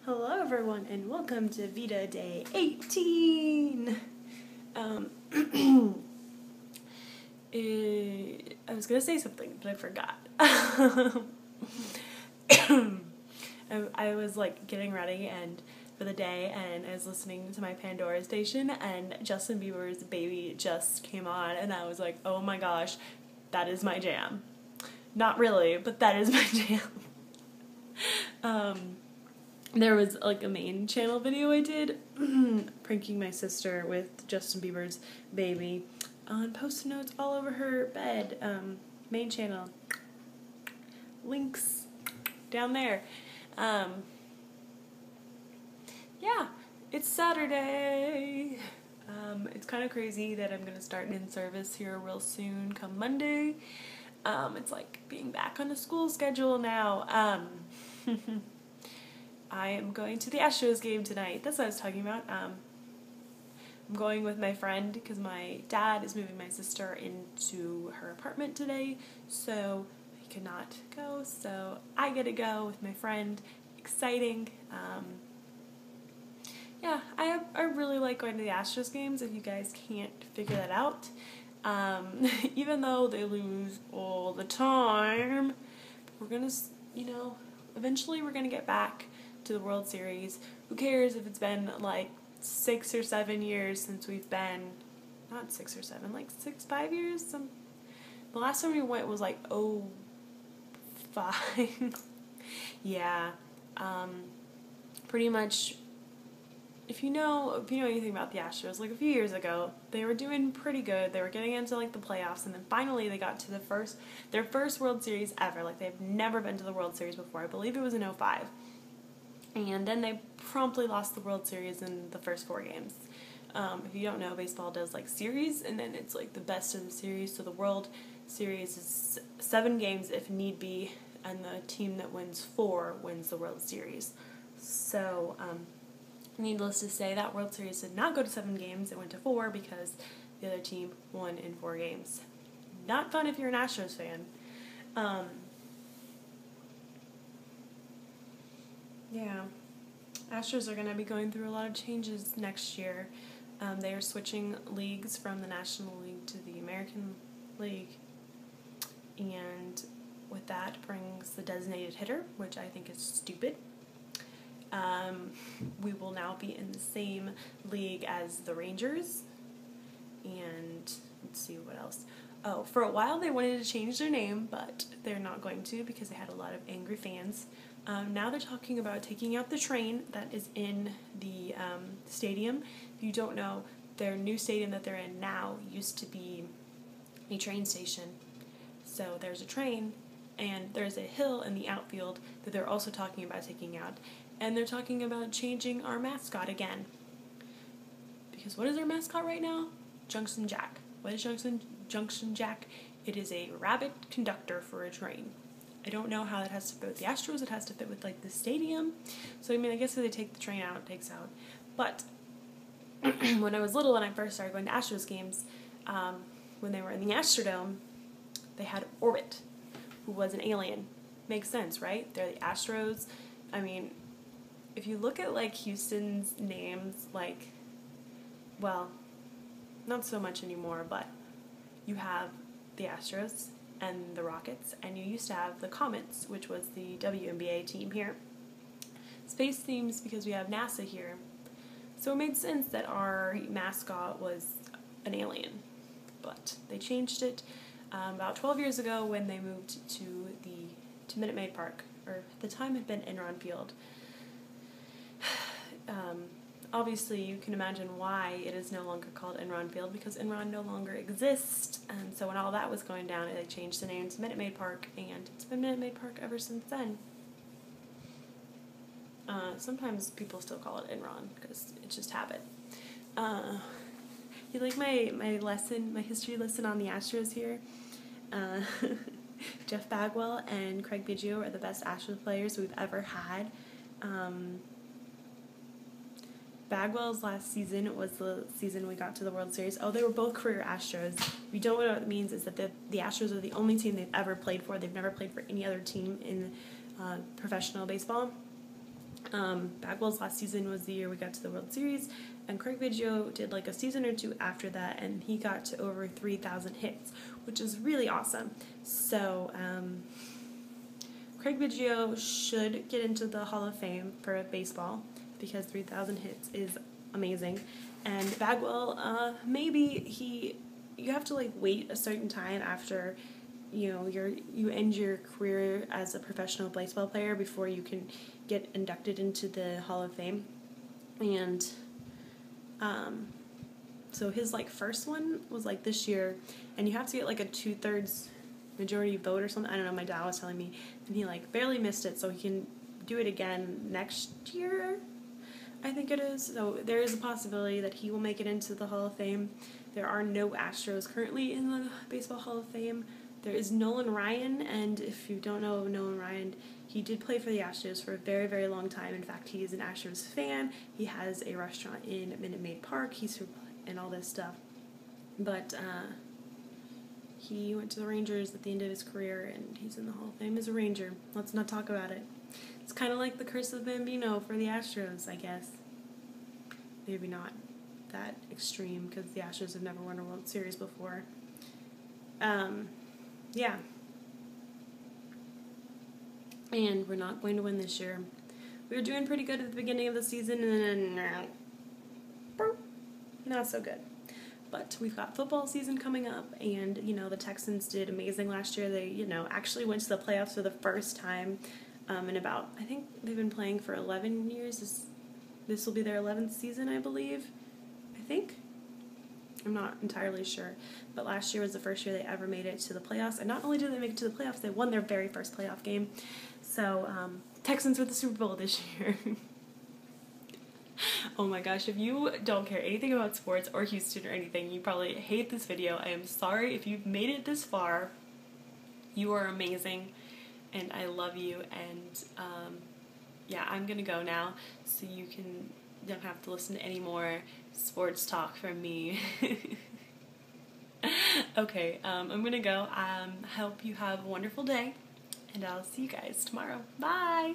Hello everyone and welcome to Vita Day 18! I was going to say something, but I forgot. I was getting ready for the day, and I was listening to my Pandora station, and Justin Bieber's Baby just came on, and I was like, oh my gosh, that is my jam. Not really, but that is my jam. There was a main channel video I did, pranking my sister with Justin Bieber's Baby on post-it notes all over her bed. Main channel. Links down there. Yeah, it's Saturday. It's kind of crazy that I'm going to start in service here real soon, come Monday. It's like being back on the school schedule now. I am going to the Astros game tonight. That's what I was talking about. I'm going with my friend because my dad is moving my sister into her apartment today, so he could not go, so I get to go with my friend. Exciting. Yeah, I really like going to the Astros games, if you guys can't figure that out. Even though they lose all the time, we're gonna, eventually we're gonna get back to the World Series. Who cares if it's been 6 or 7 years since we've been, not 6 or 7, 5 years? The last time we went was 05. Yeah, pretty much. If you know anything about the Astros, a few years ago, they were doing pretty good. They were getting into the playoffs, and then finally they got to their first World Series ever. They've never been to the World Series before. I believe it was in 05. And then they promptly lost the World Series in the first 4 games. If you don't know, baseball does series, and then it's the best of the series. So the World Series is 7 games if need be, and the team that wins 4 wins the World Series. So, needless to say, that World Series did not go to 7 games. It went to 4 because the other team won in 4 games. Not fun if you're an Astros fan. Yeah. Astros are going to be going through a lot of changes next year. They are switching leagues from the National League to the American League. And with that brings the designated hitter, which I think is stupid. We will now be in the same league as the Rangers, and let's see what else. Oh, for a while they wanted to change their name, but they're not going to because they had a lot of angry fans. Now they're talking about taking out the train that is in the stadium. If you don't know, their new stadium that they're in now used to be a train station. So there's a train, and there's a hill in the outfield that they're also talking about taking out. And they're talking about changing our mascot again. Because what is our mascot right now? Junction Jack. What is Junction Jack? It is a rabbit conductor for a train. I don't know how that has to fit with the Astros. It has to fit with the stadium. So I guess if they take the train out, it takes out. But when I was little and I first started going to Astros games, when they were in the Astrodome, they had Orbit, who was an alien. Makes sense, right? They're the Astros. If you look at Houston's names, well, not so much anymore, but you have the Astros and the Rockets, and you used to have the Comets, which was the WNBA team here. Space themes because we have NASA here. So it made sense that our mascot was an alien, but they changed it about 12 years ago when they moved to Minute Maid Park, or at the time it had been Enron Field. Obviously, you can imagine why it is no longer called Enron Field, because Enron no longer exists, and so when all that was going down, they changed the name to Minute Maid Park, and it's been Minute Maid Park ever since then. Sometimes people still call it Enron, because it's just habit. You like my history lesson on the Astros here? Jeff Bagwell and Craig Biggio are the best Astros players we've ever had. Bagwell's last season was the season we got to the World Series. Oh, they were both career Astros. If you don't know what it means, is that the Astros are the only team they've ever played for. They've never played for any other team in professional baseball. Bagwell's last season was the year we got to the World Series, and Craig Biggio did like a season or two after that, and he got to over 3,000 hits, which is really awesome. So, Craig Biggio should get into the Hall of Fame for baseball because 3,000 hits is amazing. And Bagwell, you have to like wait a certain time after, you end your career as a professional baseball player before you can get inducted into the Hall of Fame. And so his like first one was like this year, and you have to get like a 2/3 majority vote or something. I don't know, my dad was telling me, and he like barely missed it, so he can do it again next year, I think it is. So there is a possibility that he will make it into the Hall of Fame. There are no Astros currently in the Baseball Hall of Fame. There is Nolan Ryan, and if you don't know Nolan Ryan, he did play for the Astros for a very, very long time. In fact, he is an Astros fan. He has a restaurant in Minute Maid Park. And all this stuff. But he went to the Rangers at the end of his career, and he's in the Hall of Fame as a Ranger. Let's not talk about it. It's kind of like the curse of Bambino for the Astros, I guess. Maybe not that extreme, because the Astros have never won a World Series before. Yeah. And we're not going to win this year. We were doing pretty good at the beginning of the season, and then not so good. But we've got football season coming up, and, the Texans did amazing last year. They, actually went to the playoffs for the first time in about, I think they've been playing for 11 years. This will be their 11th season, I believe. I think. I'm not entirely sure. But last year was the first year they ever made it to the playoffs. And not only did they make it to the playoffs, they won their very first playoff game. So, Texans with the Super Bowl this year. Oh my gosh, if you don't care anything about sports or Houston or anything, you probably hate this video. I am sorry if you've made it this far. You are amazing, and I love you, and yeah, I'm gonna go now so you don't have to listen to any more sports talk from me. Okay, I'm gonna go. Hope you have a wonderful day, and I'll see you guys tomorrow. Bye!